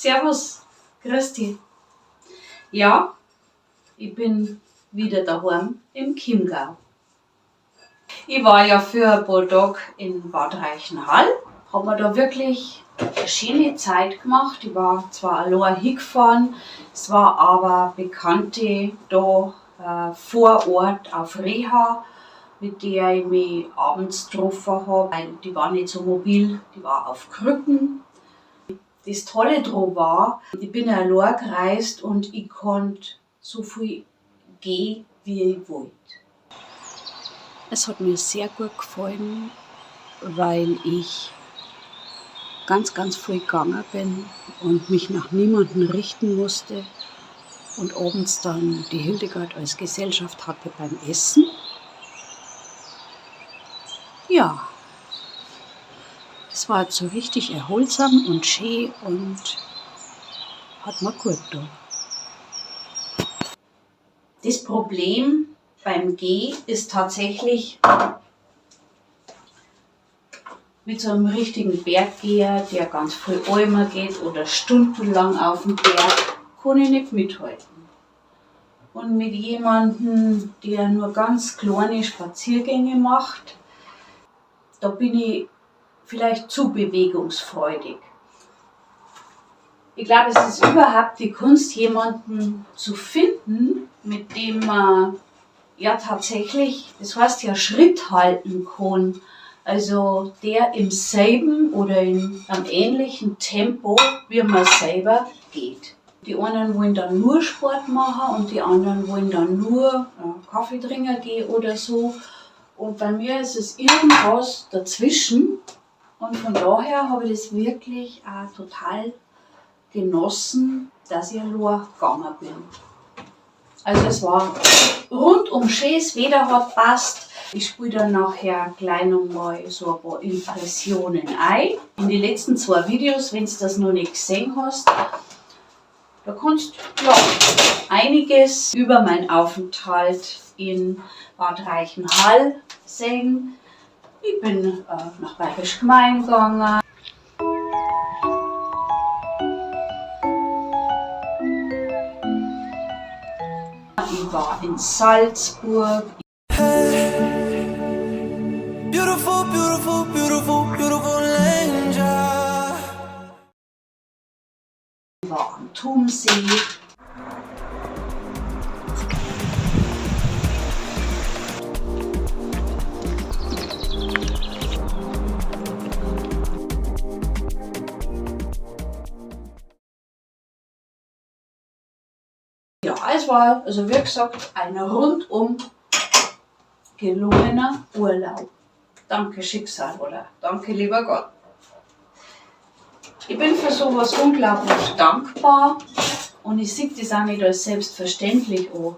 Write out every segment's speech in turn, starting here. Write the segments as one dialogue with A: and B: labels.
A: Servus, grüß dich. Ja, ich bin wieder daheim im Chiemgau. Ich war ja für ein paar Tage in Bad Reichenhall, habe mir da wirklich eine schöne Zeit gemacht. Ich war zwar allein hingefahren, es war aber Bekannte da vor Ort auf Reha, mit der ich mich abends getroffen habe, weil die war nicht so mobil, die war auf Krücken. Das Tolle daran war, ich bin allein gereist und ich konnte so viel gehen, wie ich wollte. Es hat mir sehr gut gefallen, weil ich ganz viel gegangen bin und mich nach niemandem richten musste und abends dann die Hildegard als Gesellschaft hatte beim Essen. Ja, es war so richtig erholsam und schön und hat mir gut getan. Das Problem beim Gehen ist tatsächlich mit so einem richtigen Berggeher, der ganz viel Almer geht oder stundenlang auf dem Berg, kann ich nicht mithalten. Und mit jemandem, der nur ganz kleine Spaziergänge macht, da bin ich vielleicht zu bewegungsfreudig. Ich glaube, es ist überhaupt die Kunst, jemanden zu finden, mit dem man ja tatsächlich, das heißt ja Schritt halten kann. Also der im selben oder in einem ähnlichen Tempo, wie man selber geht. Die einen wollen dann nur Sport machen und die anderen wollen dann nur Kaffee trinken gehen oder so. Und bei mir ist es irgendwas dazwischen. Und von daher habe ich das wirklich auch total genossen, dass ich allein gegangen bin. Also es war rundum schönes Wetter hat passt. Ich spiele dann nachher gleich nochmal so ein paar Impressionen ein. In die letzten 2 Videos, wenn du das noch nicht gesehen hast, da kannst du ja einiges über meinen Aufenthalt in Bad Reichenhall sehen. Ich bin nach Bayerisch Gmein gegangen. Ich war in Salzburg.
B: Beautiful, beautiful, beautiful, beautiful angel.
A: Ich war am Thumsee. Ja, es war, also wie gesagt, ein rundum gelungener Urlaub. Danke Schicksal oder danke lieber Gott. Ich bin für sowas unglaublich dankbar und ich sehe das auch nicht als selbstverständlich an,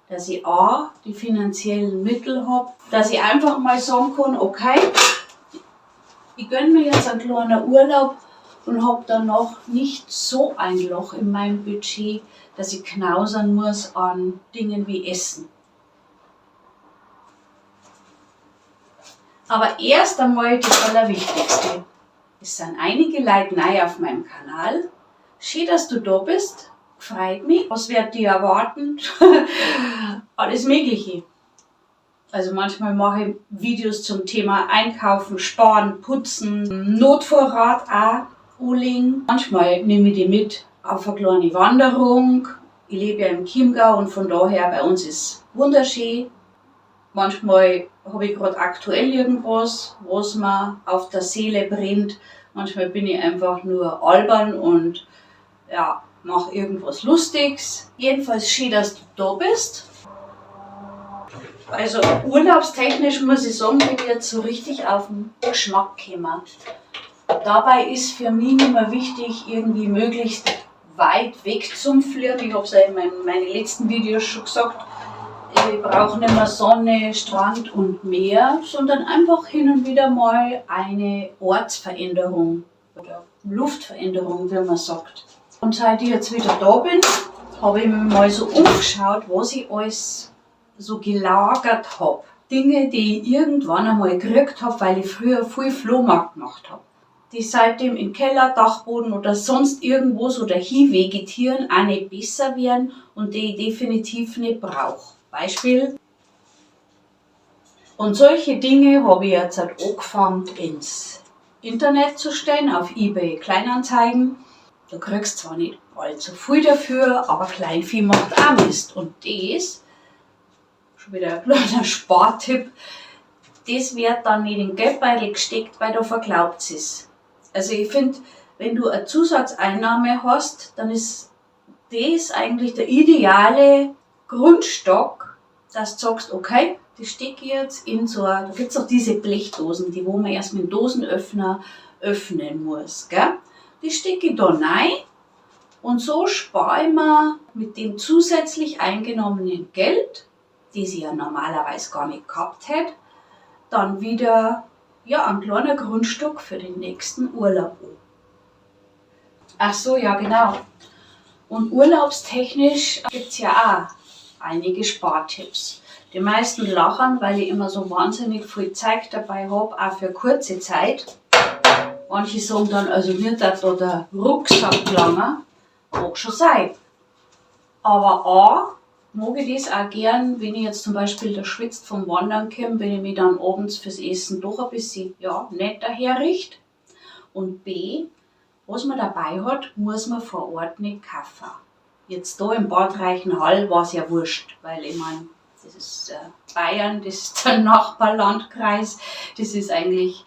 A: dass ich A, die finanziellen Mittel habe, dass ich einfach mal sagen kann, okay, ich gönne mir jetzt einen kleinen Urlaub und habe danach nicht so ein Loch in meinem Budget, dass ich knausern muss an Dingen wie Essen. Aber erst einmal das Allerwichtigste. Es sind einige Leute neu auf meinem Kanal. Schön, dass du da bist. Freut mich. Was wird dir erwarten? Alles Mögliche. Also manchmal mache ich Videos zum Thema Einkaufen, Sparen, Putzen, Notvorrat auch, Uling. Manchmal nehme ich die mit auf eine kleine Wanderung. Ich lebe ja im Chiemgau und von daher bei uns ist wunderschön. Manchmal habe ich gerade aktuell irgendwas, was mir auf der Seele brennt. Manchmal bin ich einfach nur albern und ja, mache irgendwas Lustiges. Jedenfalls schön, dass du da bist. Also urlaubstechnisch muss ich sagen, bin ich jetzt so richtig auf den Geschmack gekommen. Dabei ist für mich nicht mehr wichtig, irgendwie möglichst weit weg zum Fliegen. Ich habe es ja in meinen letzten Videos schon gesagt. Ich brauche nicht mehr Sonne, Strand und Meer, sondern einfach hin und wieder mal eine Ortsveränderung oder Luftveränderung, wie man sagt. Und seit ich jetzt wieder da bin, habe ich mir mal so umgeschaut, was ich alles so gelagert habe. Dinge, die ich irgendwann einmal gekriegt habe, weil ich früher viel Flohmarkt gemacht habe. die seitdem im Keller, Dachboden oder sonst irgendwo so dahin vegetieren, auch nicht besser werden und die ich definitiv nicht brauche. Beispiel. Und solche Dinge habe ich jetzt halt angefangen ins Internet zu stellen, auf eBay Kleinanzeigen. Du kriegst zwar nicht allzu viel dafür, aber Kleinvieh macht auch Mist. Und das, schon wieder ein kleiner Spartipp, das wird dann nicht in den Geldbeutel gesteckt, weil da verglaubt es. Also ich finde, wenn du eine Zusatzeinnahme hast, dann ist das eigentlich der ideale Grundstock, dass du sagst, okay, das stecke ich jetzt in so eine, da gibt es auch diese Blechdosen, die wo man erst mit dem Dosenöffner öffnen muss. Gell? Die stecke ich da rein und so spare ich mir mit dem zusätzlich eingenommenen Geld, das ich ja normalerweise gar nicht gehabt hätte, dann wieder ein kleiner Grundstück für den nächsten Urlaub. Ach so, ja genau. Und urlaubstechnisch gibt es ja auch einige Spartipps. Die meisten lachen, weil ich immer so wahnsinnig viel Zeit dabei habe, auch für kurze Zeit. Manche sagen dann, also mir da der Rucksack lange, mag schon sein. Aber mag ich das auch gern, wenn ich jetzt zum Beispiel da schwitzt vom Wandern komme, wenn ich mich dann abends fürs Essen doch ein bisschen netter herrichte. Und B, was man dabei hat, muss man vor Ort nicht kaufen. Jetzt da im Bad Reichenhall war es ja wurscht, weil ich meine, das ist Bayern, das ist der Nachbarlandkreis, das ist eigentlich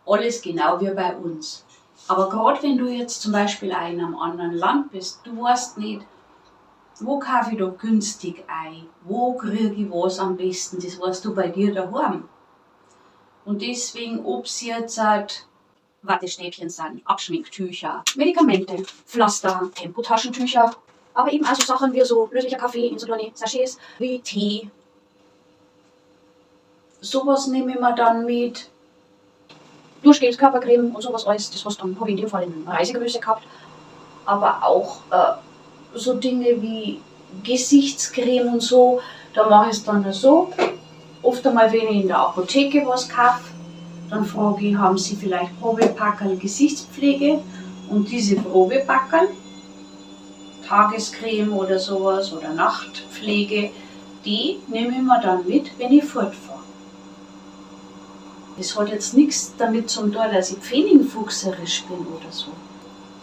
A: alles genau wie bei uns. Aber gerade wenn du jetzt zum Beispiel auch in einem anderen Land bist, du weißt nicht, wo kaufe ich da günstig ein, wo kriege ich was am besten, das weißt du bei dir daheim. Und deswegen, ob es jetzt Wattestäbchen sind, Abschminktücher, Medikamente, Pflaster, Tempotaschentücher, aber eben auch so Sachen wie so löslicher Kaffee in so kleine Sachets, wie Tee. Sowas nehme ich mir dann mit. Duschgels, Körpercreme und sowas alles, das habe ich in dem Fall in Reisegröße gehabt. Aber auch so Dinge wie Gesichtscreme und so, da mache ich es dann so. Oft einmal, wenn ich in der Apotheke was kaufe, dann frage ich, haben Sie vielleicht Probepackerl Gesichtspflege? Und diese Probepackerl, Tagescreme oder sowas oder Nachtpflege, die nehme ich mir dann mit, wenn ich fortfahre. Das hat jetzt nichts damit zu tun, dass ich pfennigfuchserisch bin oder so.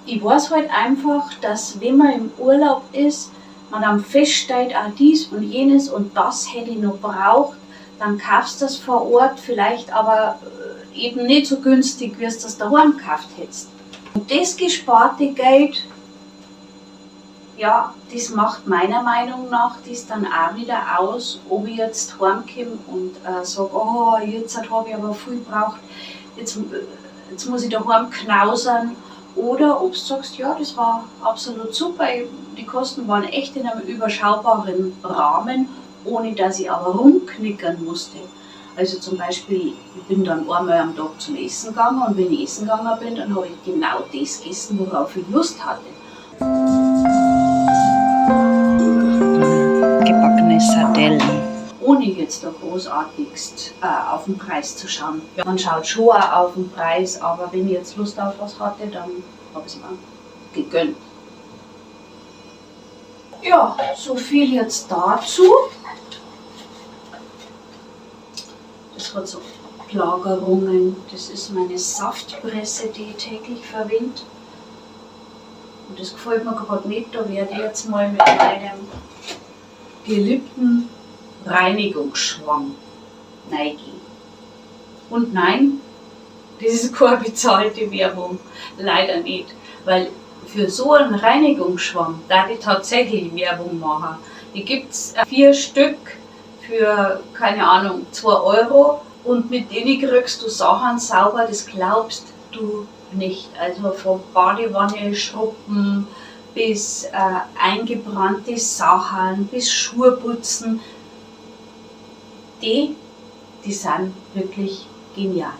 A: Ich weiß halt einfach, dass wenn man im Urlaub ist, man dann feststellt, dies und jenes und das hätte ich noch braucht, dann kaufst du das vor Ort, vielleicht aber eben nicht so günstig, wie du das daheim gekauft hättest. Und das gesparte Geld, das macht meiner Meinung nach das dann auch wieder aus, ob ich jetzt heimkomme und sage, jetzt habe ich aber viel gebraucht, jetzt muss ich daheim knausern. Oder ob du sagst, das war absolut super, die Kosten waren echt in einem überschaubaren Rahmen, ohne dass ich aber rumknickern musste. Also zum Beispiel, ich bin dann einmal am Tag zum Essen gegangen und wenn ich essen gegangen bin, dann habe ich genau das gegessen, worauf ich Lust hatte.
C: Gebackene Sardellen.
A: Ohne jetzt da großartigst auf den Preis zu schauen. Man schaut schon auch auf den Preis, aber wenn ich jetzt Lust auf was hatte, dann habe ich es mir gegönnt. Ja, so viel jetzt dazu. Das hat so Lagerungen. Das ist meine Saftpresse, die ich täglich verwende. Und das gefällt mir gerade nicht. Da werde ich jetzt mal mit meinem geliebten Reinigungsschwamm reingehen. Und nein, das ist keine bezahlte Werbung. Leider nicht. Weil für so einen Reinigungsschwamm da ich tatsächlich Werbung machen. Die gibt es 4 Stück für, keine Ahnung, 2 € und mit denen kriegst du Sachen sauber, das glaubst du nicht. Also von Badewanne, Schruppen bis eingebrannte Sachen, bis Schuhputzen. Die sind wirklich genial.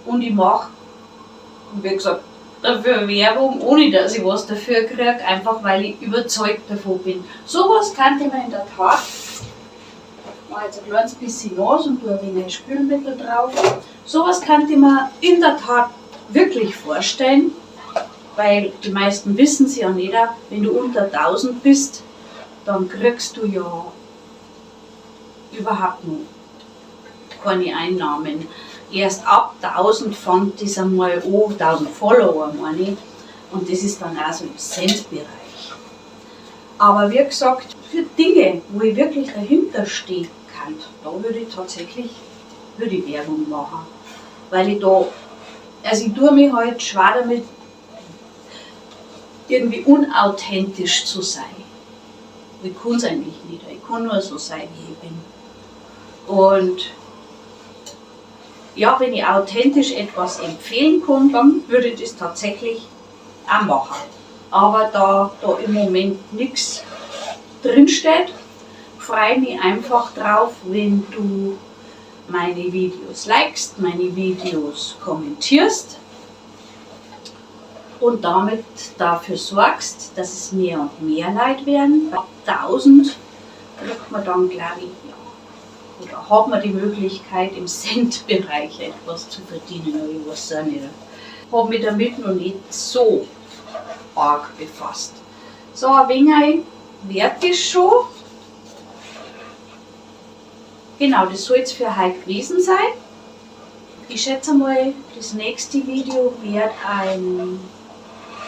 A: Und ich mache, wie gesagt, dafür Werbung, ohne dass ich was dafür kriege, einfach weil ich überzeugt davon bin. Sowas könnte man in der Tat, ich mache jetzt ein kleines bisschen nass und tue ein wenig Spülmittel drauf, sowas könnte man in der Tat wirklich vorstellen, weil die meisten wissen es ja nicht, wenn du unter 1000 bist, dann kriegst du ja überhaupt noch keine Einnahmen. Erst ab 1000 fängt das einmal an, 1000 Follower meine ich, und das ist dann auch so im Centbereich. Aber wie gesagt, für Dinge, wo ich wirklich dahinter stehen kann, da würde ich tatsächlich Werbung machen. Weil ich da, also ich tue mich halt schwer damit, irgendwie unauthentisch zu sein. Ich kann es eigentlich nicht, ich kann nur so sein, wie ich bin. Und ja, wenn ich authentisch etwas empfehlen kann, dann würde ich das tatsächlich auch machen. Aber da im Moment nichts drinsteht, freue mich einfach drauf, wenn du meine Videos likest, meine Videos kommentierst und damit dafür sorgst, dass es mehr und mehr Leute werden. Ab 1000 kriegt man dann, glaube ich, oder hat man die Möglichkeit, im Centbereich etwas zu verdienen, aber ich weiß auch nicht. Ich habe mich damit noch nicht so arg befasst. So, ein wenig wert ist schon. Genau, das soll jetzt für heute gewesen sein. Ich schätze mal, das nächste Video wird ein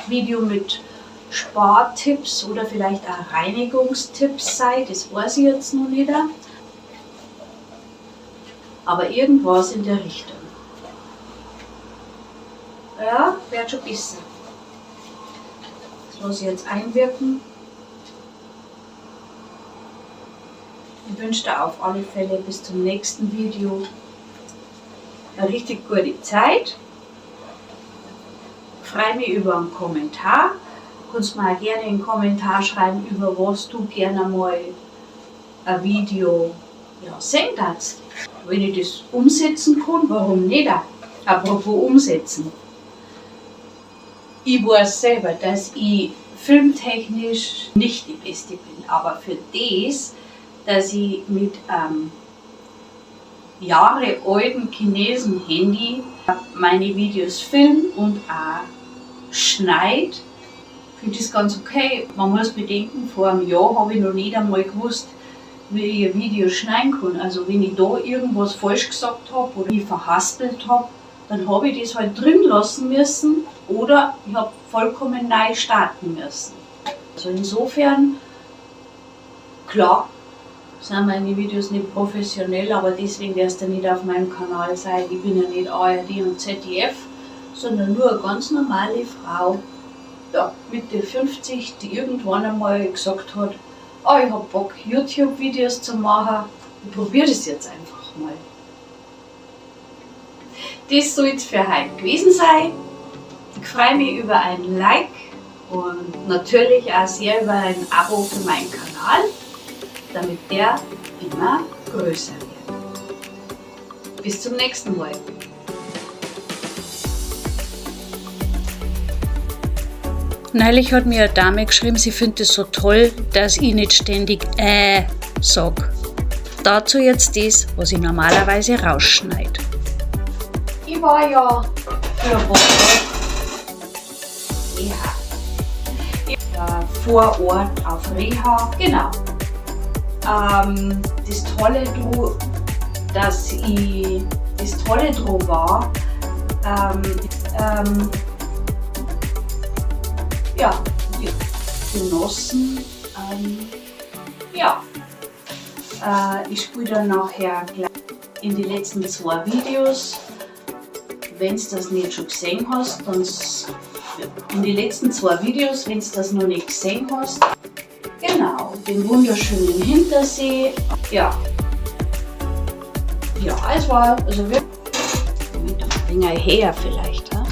A: Video mit Spartipps oder vielleicht auch Reinigungstipps sein. Das weiß ich jetzt noch nicht. Aber irgendwas in der Richtung. Ja, wird schon besser. Das lasse ich jetzt einwirken. Ich wünsche dir auf alle Fälle bis zum nächsten Video eine richtig gute Zeit. Ich freue mich über einen Kommentar. Du kannst mir auch gerne einen Kommentar schreiben, über was du gerne mal ein Video sehen darfst. Wenn ich das umsetzen kann, warum nicht? Apropos umsetzen. Ich weiß selber, dass ich filmtechnisch nicht die Beste bin, aber für das, dass ich mit Jahre alten Chinesen-Handy meine Videos filme und auch schneide, finde ich das ganz okay. Man muss bedenken, vor einem Jahr habe ich noch nicht einmal gewusst, wie ich ein Video schneiden kann. Also wenn ich da irgendwas falsch gesagt habe oder ich verhaspelt habe, dann habe ich das halt drin lassen müssen oder ich habe vollkommen neu starten müssen. Also insofern, klar, sind meine Videos nicht professionell, aber deswegen wirst du nicht auf meinem Kanal sein. Ich bin ja nicht ARD und ZDF, sondern nur eine ganz normale Frau, Mitte 50, die irgendwann einmal gesagt hat, ich habe Bock, YouTube-Videos zu machen, ich probiere das jetzt einfach mal. Das soll es für heute gewesen sein. Ich freue mich über ein Like und natürlich auch sehr über ein Abo für meinen Kanal, damit der immer größer wird. Bis zum nächsten Mal.
C: Neulich hat mir eine Dame geschrieben, sie findet es so toll, dass ich nicht ständig sag. Dazu jetzt das, was ich normalerweise rausschneide.
A: Ich war ja für eine Woche vor Ort auf Reha. Genau. Das Tolle dran war, die Genossen, ich spiele dann nachher gleich in die letzten 2 Videos. Wenn du das nicht schon gesehen hast, dann in die letzten 2 Videos, wenn du das noch nicht gesehen hast. Genau, den wunderschönen Hintersee. Es war wirklich mit ein wenig her vielleicht. Ja?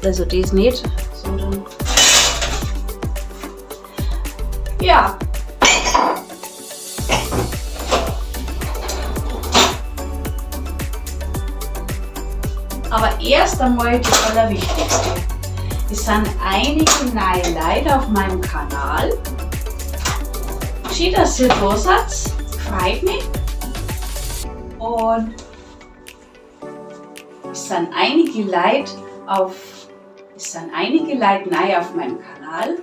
A: Also das nicht, sondern Aber erst einmal das Allerwichtigste. Es sind einige neue Leute auf meinem Kanal. Schön, dass ihr da seid. Freut mich. Und ich es sind einige Leute neu auf meinem Kanal.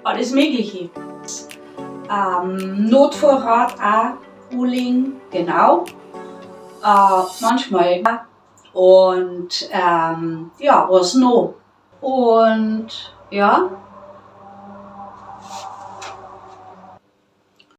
A: Alles Mögliche. Notvorrat auch holen, genau. Manchmal. Und ja, was noch? Und ja,